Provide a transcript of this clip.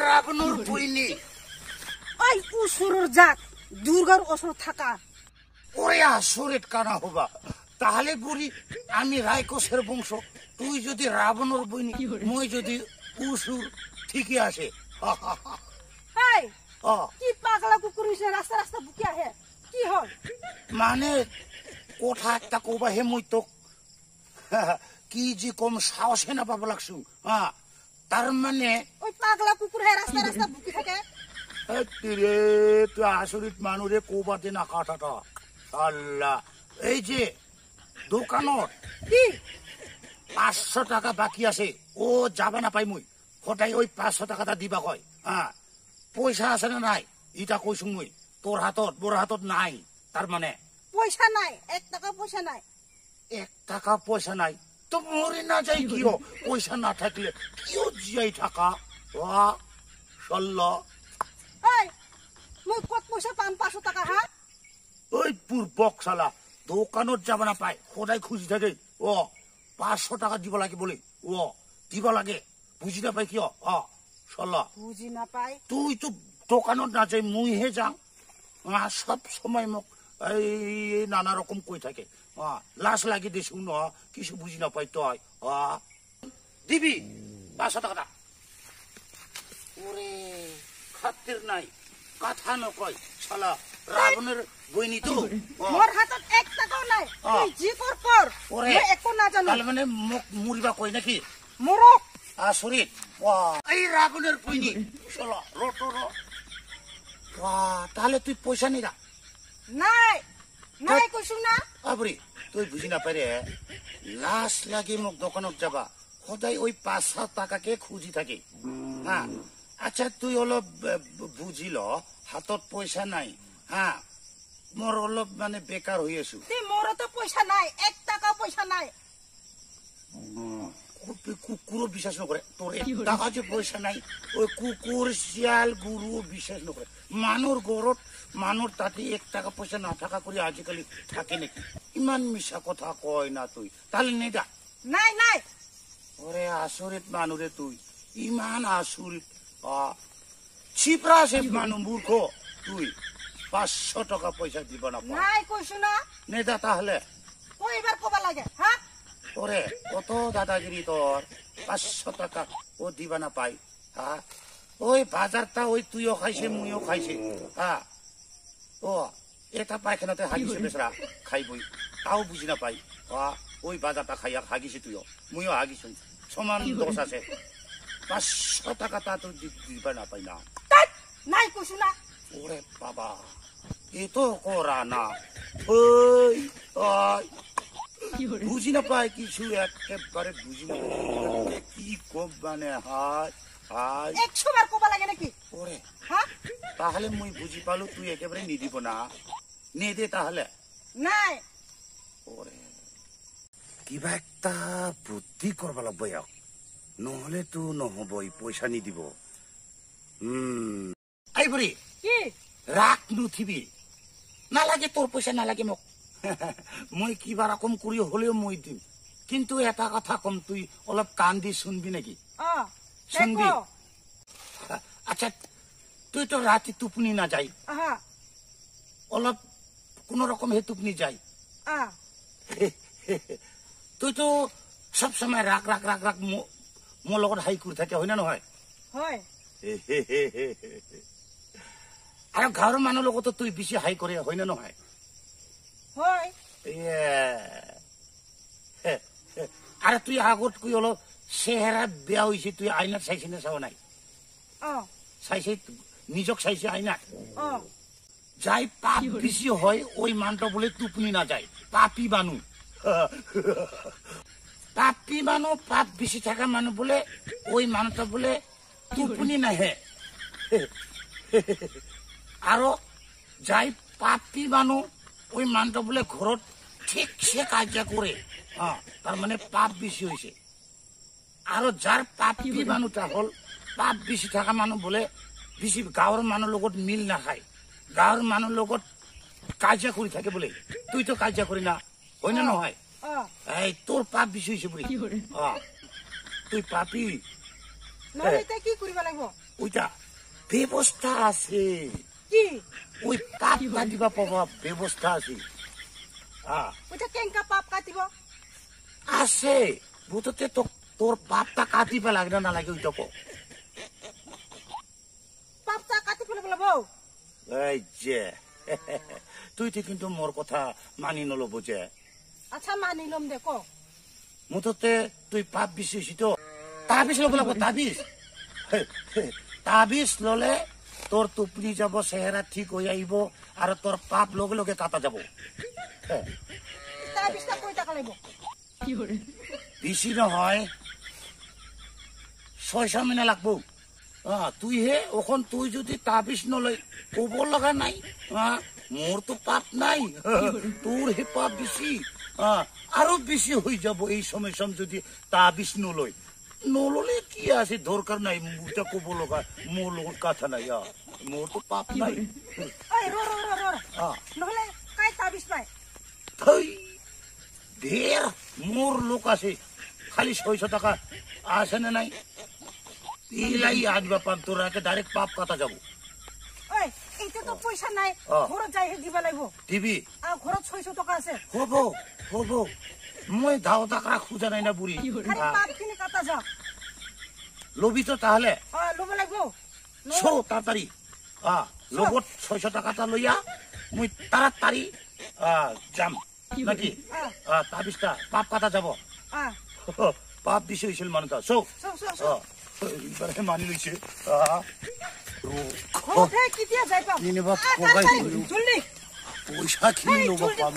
রাবণুর বইনি ওই উসুরুর জাত দুর্গার ওসর থাকা ওরে আসরেট কানা হবা তাহলে বুড়ি আমি রায়কোষের বংশ তুই যদি রাবণুর বইনি মই যদি উসুর ঠিকই আসে এই কি পাগলা কুকুর হিসে রাস্তা রাস্তা বুকে আহে কি হয় মানে কোঠা একটা কবা হে মই তো কি যে কম সাহসে না পাবো লাগছু হ্যাঁ তার মানে ওই পাগলা কুকুর হে রাস্তা রাস্তা বুকে থাকে রে তুই আসরিত মানুরে কোবাতে না কাটাটা আল্লাহ এই যে দোকানত কি 500 টাকা বাকি আছে ও যাবে না পাই মুই হঠাই ওই 500 টাকাটা দিবা কয় হ্যাঁ পয়সা আছে না নাই ইটা কইছো মুই তোর হাতত বোর হাতত নাই তার মানে পয়সা নাই 1 টাকা পয়সা নাই 1 টাকা পয়সা নাই তো মরে না যাই কিও পয়সা না থাকলে কিও যাই টাকা ওয়া সল্লা এই মই কত পয়সা পাম 500 টাকা হ্যাঁ ওই পূর্বক শালা দোকানত যাব না পায় সদায় খুঁজি থাকে ও 500 টাকা দিব লাগে বলে ও দিব লাগে বুঝি না পাই কিয় সল্লা বুঝি না পাই তুই তো দোকানত না যাই মুই হে যাও সব সময় মোক এই নানা রকম কই থাকে লাশ লাগি দিছু ন কিছু বুঝি না পাই তই দিবি 500 টাকাটা ওরে খাতির নাই কথা নকয় শালা রাবণের বইনি তো মোর হাতত 1 টাকাও নাই তুই জি কর ওরে মই একো না জানো তাহলে মানে মোক মুরিবা কই নাকি মোরক আসরিত এই রাবণের বইনি শালা রটো র তাহলে তুই পয়সা নিরা নাই নাই কইছু না আবরি তুই বুঝি না পারে লাশ লাগি মোক দোকানত যাবা সদায় ওই 500 টাকাকে খুঁজি থাকে হ্যাঁ আচ্ছা তুই অলপ বুঝিল হাতত পয়সা নাই হ্যাঁ মোর অলপ মানে বেকার হয়ে আছো মোর তো পয়সা নাই 1 টাকা পয়সা নাই কুকুরও বিশ্বাস নকরে তোর 1 টাকা যে পয়সা নাই ওই কুকুর শিয়াল গুরু বিশ্বাস নকরে মানুর গরত মানুর তাতে 1 টাকা পয়সা না থাকা করে আজিকালি থাকে নাকি ইমান মিশা কথা কয় না তুই তাহলে নেদা নাই নাই ওরে আসরিত মানুরে তুই ইমান আসরিত ছিপরা সে মানু মূর্খ তুই 500 টাকা পয়সা দিব না নাই কইছু না নেদা তাহলে কইবার কবা লাগে হ্যাঁ ওরে কত দাদাগিরি তোর 500 টাকা ও দিবা না পাই হ্যাঁ ওই বাজারটা ওই তুইও খাইছে মুইও খাইছে হ্যাঁ ও এটা পায়খানাতে হাগিছে বেসরা খাইবই তাও বুঝি না পাই ওই বাজারটা খাইয়া হাগিছে তুইও মুইও হাগিছ সমান দোষ আছে 500 টাকা তা তো দিবা না পাই না নাই কইছু না ওরে বাবা এ তো করা না ওই বুঝি না পাই কিছু একেবারে বুঝি না কি কব মানে হায় হায় 100 বার কবা লাগে নাকি ওরে হ্যাঁ তাহলে মুই বুঝি পালু তুই একেবারে নিদিব না নে দে তাহলে নাই ওরে কিবা একটা বুদ্ধি করবা লাগব নহলে তো নহবই পয়সা নিদিব আই বুড়ি কি রাখ নুথিবি নালাগে তোর পয়সা নালাগে মোক মই কিবা রকম করি হলেও মই দিম কিন্তু এটা কথা কম তুই অলপ কান দি শুনবি নাকি শুনবি আচ্ছা তুই তো রাতে তুপনি না যাই অলপ কোন রকম হে তুপনি যাই তুই তো সব সময় রাগ রাগ রাগ রাগ মোর লগত হাই করে থাকে হয় না নহয় হয় আর ঘর মানুষ লগত তুই বেশি হাই করে হয় না নহয় হয় আরে তুই আগত কই হলো চেহারা বেয়া হয়েছে তুই আইনাত চাইছি না চাও নাই চাইছে নিজক চাইছে আইনাত যাই পাপ বেশি হয় ওই মানটা বলে তুপনি না যায় পাপি বানু পাপি মানুষ পাপ বেশি থাকা মানুষ বলে ওই মানুষটা বলে তুপনি নাহে আরো যাই পাপি মানুষ ওই মানুষটা বলে ঘরত ঠিকছে কাজ করে তার মানে পাপ বেশি হয়েছে আর যার পাপি মানুষটা হল পাপ বেশি থাকা মানুষ বলে বেশি গাঁৱৰ মানুহ লগত মিল নাখায় গাঁৱৰ মানুহ লগত কাজিয়া কৰি থাকে বলে তুই তো কাজিয়া করি না হয় না নহয় এই তোর পাপ বেশি হয়েছে বলে তুই পাপি নহলে এতিয়া কি কৰিব লাগিব ওইটা ব্যৱস্থা আছে কি ওই পাপ কাটিবা পাবা ব্যৱস্থা আছে ওইটা কেঙ্কা পাপ কাটিব আছে বুঝতে তো তোর পাপটা কাটিবা লাগে না লাগে ওইটা কো পাপটা কাটি ফেলে বলব এই যে তুই তো কিন্তু মোর কথা মানি নলব যে আচ্ছা মানি লম দে ক মুঠতে তুই পাপ বিশেষি তো তাবিজ লব লাগবো তাবিজ ললে তোর টুপনি যাব চেহারা ঠিক হয়ে আইব আর তোর পাপ লগে লগে কাটা যাব তাবিজটা কই টাকা লাগিব বেশি নহয় 600 মিনা লাগবো তুই হে ওখন তুই যদি তাবিজ নলয় কব লগা নাই মোর তো পাপ নাই তোর হে পাপ বেশি আরো বেশি হয়ে যাব এই সময় যদি তাবিজ নলয় নললে কি আছে দরকার নাই মুটা কব লগা মোর লগত কথা নাই মোর তো পাপ নাই নহলে কাই তাবিজ পাই ঢের মোর লোক আছে খালি 600 টাকা আছে না নাই ইলাই আজবা পাপ তোর আগে ডাইরেক্ট পাপ কাটা যাব ওই এইটা তো পয়সা নাই ঘরত যাই দিবা লাগিব দিবি আর ঘরত 600 টাকা আছে হব মই দাও টাকা খুঁজা নাই না বুড়ি খালি পাপ কিনে কাটা যাও লবি তো তাহলে লব লাগিব সো তাড়াতাড়ি লগত 600 টাকাটা লইয়া মুই তাড়াতাড়ি যাম নাকি তাবিজটা পাপ কাটা যাব পাপ বেশি হয়েছিল মানুষ এইবারে মানি লইছে পয়সা খিনি লব পাম